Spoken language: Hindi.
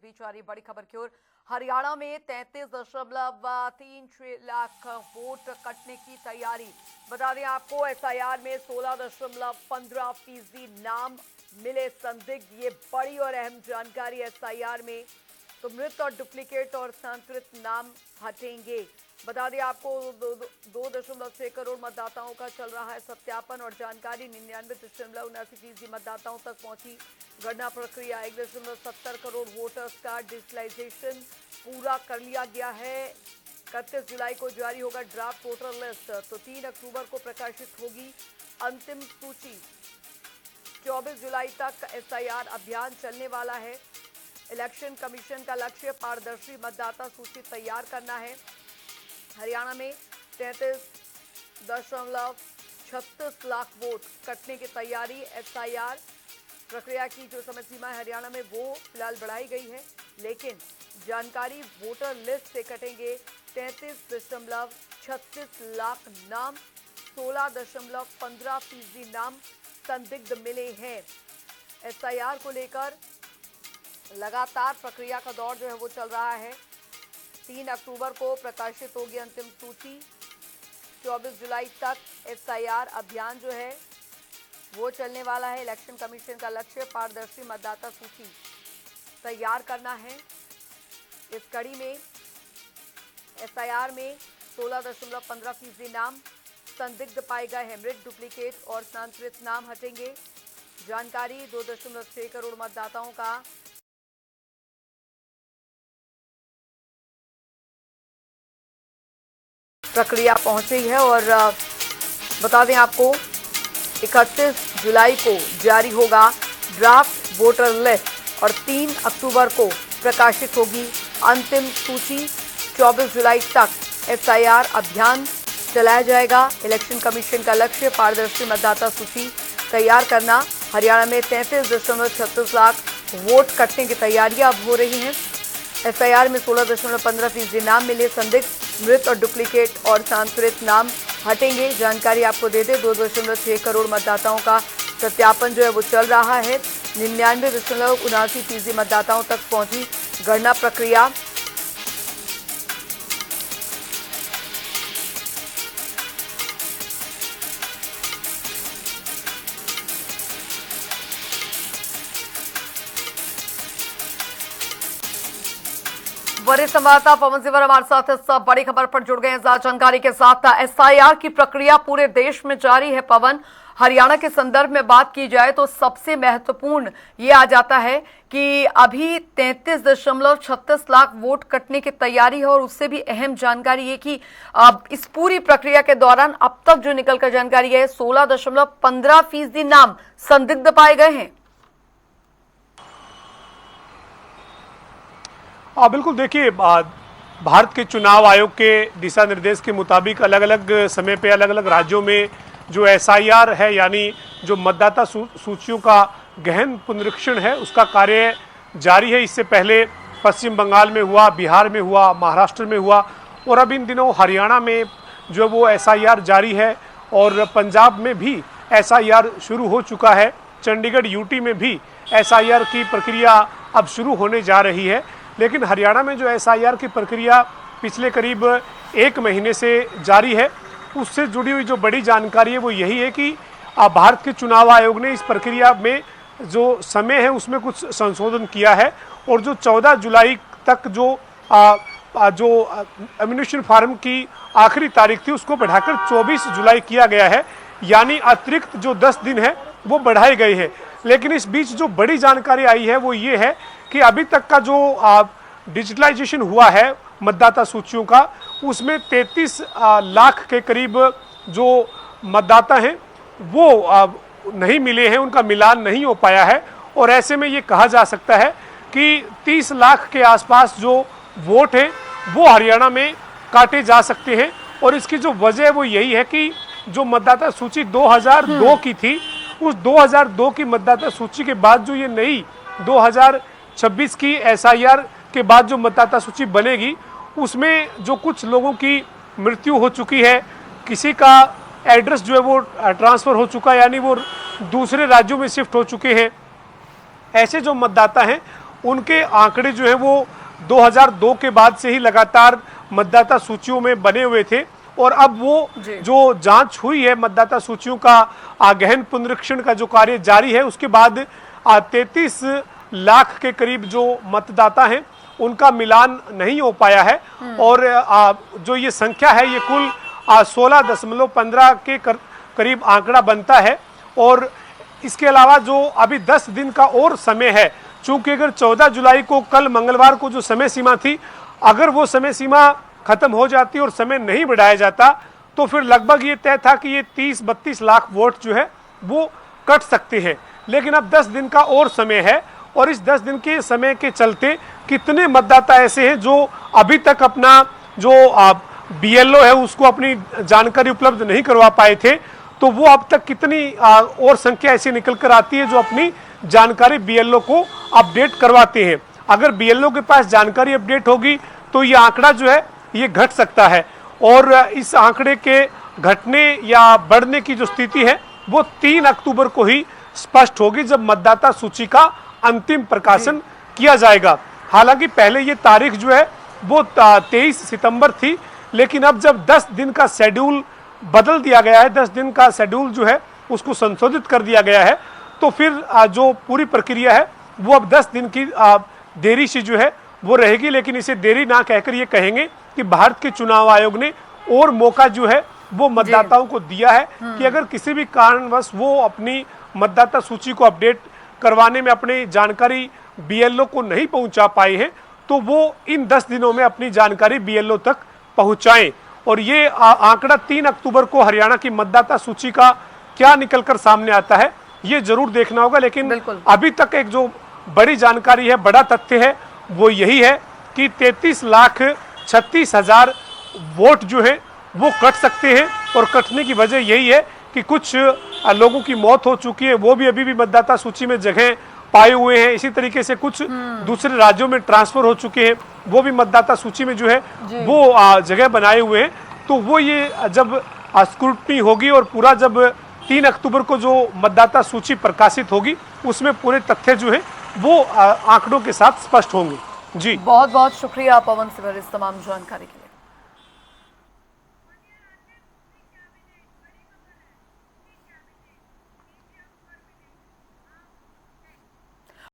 बीच आ रही बड़ी खबर की ओर। हरियाणा में 33.36 लाख वोट कटने की तैयारी। बता दें आपको, एसआईआर में 16.15% नाम मिले संदिग्ध। ये बड़ी और अहम जानकारी एसआईआर में। तो मृत और डुप्लीकेट और संतृप्त नाम हटेंगे। बता दें आपको, 2.6 करोड़ मतदाताओं का चल रहा है सत्यापन और जानकारी 99.79% मतदाताओं तक पहुंची। गणना प्रक्रिया 1.70 करोड़ वोटर्स का डिजिटलाइजेशन पूरा कर लिया गया है। 31 जुलाई को जारी होगा ड्राफ्ट वोटर लिस्ट। तो 3 अक्टूबर को प्रकाशित होगी अंतिम सूची। 24 जुलाई तक एसआईआर अभियान चलने वाला है। इलेक्शन कमीशन का लक्ष्य पारदर्शी मतदाता सूची तैयार करना है। हरियाणा में 33.36 लाख वोट कटने की तैयारी। एसआईआर प्रक्रिया की जो समय सीमा है हरियाणा में वो फिलहाल बढ़ाई गई है, लेकिन जानकारी वोटर लिस्ट से कटेंगे 33.36 लाख नाम। 16.15% नाम संदिग्ध मिले हैं। एसआईआर को लेकर लगातार प्रक्रिया का दौर जो है वो चल रहा है। 3 अक्टूबर को प्रकाशित होगी अंतिम सूची। 24 जुलाई तक एसआईआर अभियान जो है वो चलने वाला है। इलेक्शन कमीशन का लक्ष्य पारदर्शी मतदाता सूची तैयार करना है। इस कड़ी में एसआईआर में 16.15% नाम संदिग्ध पाए गए हैं। मृत, डुप्लीकेट और संतृप्त नाम हटेंगे। जानकारी 2.6 करोड़ मतदाताओं का प्रक्रिया पहुंच रही है। और बता दें आपको, 31 जुलाई को जारी होगा ड्राफ्ट वोटर लिस्ट और 3 अक्टूबर को प्रकाशित होगी अंतिम सूची। 24 जुलाई तक एसआईआर अभियान चलाया जाएगा। इलेक्शन कमीशन का लक्ष्य पारदर्शी मतदाता सूची तैयार करना। हरियाणा में 33.36 लाख वोट कटने की तैयारियां अब हो रही हैं। एसआईआर में 16.15% नाम मिले संदिग्ध। मृत और डुप्लीकेट और संतृप्त नाम हटेंगे। जानकारी आपको दे दें, 2.6 करोड़ मतदाताओं का सत्यापन जो है वो चल रहा है। 99.79% मतदाताओं तक पहुंची गणना प्रक्रिया। वरिष्ठ संवाददाता पवन सिवर हमारे साथ इस बड़ी खबर पर जुड़ गए हैं जानकारी के साथ। एसआईआर की प्रक्रिया पूरे देश में जारी है। पवन, हरियाणा के संदर्भ में बात की जाए तो सबसे महत्वपूर्ण ये आ जाता है कि अभी 33.36 लाख वोट कटने की तैयारी है। और उससे भी अहम जानकारी ये कि इस पूरी प्रक्रिया के दौरान अब तक जो निकलकर जानकारी है 16.15% नाम संदिग्ध पाए गए हैं। बिल्कुल, देखिए, भारत के चुनाव आयोग के दिशा निर्देश के मुताबिक अलग अलग समय पे अलग अलग राज्यों में जो एसआईआर है, यानी जो मतदाता सूचियों का गहन पुनरीक्षण है, उसका कार्य जारी है। इससे पहले पश्चिम बंगाल में हुआ, बिहार में हुआ, महाराष्ट्र में हुआ और अब इन दिनों हरियाणा में जो वो एसआईआर जारी है। और पंजाब में भी एसआईआर शुरू हो चुका है। चंडीगढ़, यूटी में भी एसआईआर की प्रक्रिया अब शुरू होने जा रही है। लेकिन हरियाणा में जो एसआईआर की प्रक्रिया पिछले करीब 1 महीने से जारी है, उससे जुड़ी हुई जो बड़ी जानकारी है वो यही है कि भारत के चुनाव आयोग ने इस प्रक्रिया में जो समय है उसमें कुछ संशोधन किया है। और जो 14 जुलाई तक जो एमिनेशन फार्म की आखिरी तारीख थी उसको बढ़ाकर 24 जुलाई किया गया है। यानी अतिरिक्त जो 10 दिन है वो बढ़ाए गए हैं। लेकिन इस बीच जो बड़ी जानकारी आई है वो ये है कि अभी तक का जो डिजिटलाइजेशन हुआ है मतदाता सूचियों का, उसमें 33 लाख के करीब जो मतदाता हैं वो नहीं मिले हैं, उनका मिलान नहीं हो पाया है। और ऐसे में ये कहा जा सकता है कि 30 लाख के आसपास जो वोट हैं वो हरियाणा में काटे जा सकते हैं। और इसकी जो वजह है वो यही है कि जो मतदाता सूची 2002 की थी, उस 2002 की मतदाता सूची के बाद जो ये नई 2026 की एसआईआर के बाद जो मतदाता सूची बनेगी, उसमें जो कुछ लोगों की मृत्यु हो चुकी है, किसी का एड्रेस जो है वो ट्रांसफ़र हो चुका है, यानी वो दूसरे राज्यों में शिफ्ट हो चुके हैं, ऐसे जो मतदाता हैं उनके आंकड़े जो है वो 2002 के बाद से ही लगातार मतदाता सूचियों में बने हुए थे और अब वो जो जांच हुई है मतदाता सूचियों का गहन पुनरीक्षण का जो कार्य जारी है, उसके बाद 33 लाख के करीब जो मतदाता हैं उनका मिलान नहीं हो पाया है और जो ये संख्या है ये कुल 16.15 के करीब आंकड़ा बनता है। और इसके अलावा जो अभी 10 दिन का और समय है, चूंकि अगर 14 जुलाई को कल मंगलवार को जो समय सीमा थी, अगर वो समय सीमा खत्म हो जाती और समय नहीं बढ़ाया जाता तो फिर लगभग ये तय था कि ये 30-32 लाख वोट जो है वो कट सकते हैं। लेकिन अब 10 दिन का और समय है और इस 10 दिन के समय के चलते कितने मतदाता ऐसे हैं जो अभी तक अपना जो BLO है उसको अपनी जानकारी उपलब्ध नहीं करवा पाए थे, तो वो अब तक कितनी और संख्या ऐसी निकल कर आती है जो अपनी जानकारी BLO को अपडेट करवाते हैं। अगर BLO के पास जानकारी अपडेट होगी तो ये आंकड़ा जो है ये घट सकता है और इस आंकड़े के घटने या बढ़ने की जो स्थिति है वो 3 अक्टूबर को ही स्पष्ट होगी, जब मतदाता सूची का अंतिम प्रकाशन किया जाएगा। हालांकि पहले ये तारीख जो है वो 23 सितंबर थी, लेकिन अब जब 10 दिन का शेड्यूल बदल दिया गया है, 10 दिन का शेड्यूल जो है उसको संशोधित कर दिया गया है, तो फिर जो पूरी प्रक्रिया है वो अब 10 दिन की देरी से जो है वो रहेगी। लेकिन इसे देरी ना कहकर ये कहेंगे कि भारत के चुनाव आयोग ने और मौका जो है वो मतदाताओं को दिया है कि अगर किसी भी कारणवश वो अपनी मतदाता सूची को अपडेट करवाने में अपनी जानकारी BLO को नहीं पहुंचा पाए हैं तो वो इन 10 दिनों में अपनी जानकारी BLO तक पहुंचाएं। और ये आंकड़ा 3 अक्टूबर को हरियाणा की मतदाता सूची का क्या निकलकर सामने आता है ये जरूर देखना होगा। लेकिन अभी तक एक जो बड़ी जानकारी है, बड़ा तथ्य है, वो यही है कि 33,36,000 वोट जो है वो कट सकते हैं और कटने की वजह यही है कि कुछ लोगों की मौत हो चुकी है, वो भी अभी भी मतदाता सूची में जगह पाए हुए हैं। इसी तरीके से कुछ दूसरे राज्यों में ट्रांसफर हो चुके हैं, वो भी मतदाता सूची में जो है वो जगह बनाए हुए हैं। तो वो ये जब स्क्रूटनी होगी और पूरा जब 3 अक्टूबर को जो मतदाता सूची प्रकाशित होगी उसमें पूरे तथ्य जो है वो आंकड़ों के साथ स्पष्ट होंगे। जी बहुत बहुत शुक्रिया पवन सिंह इस तमाम जानकारी के लिए।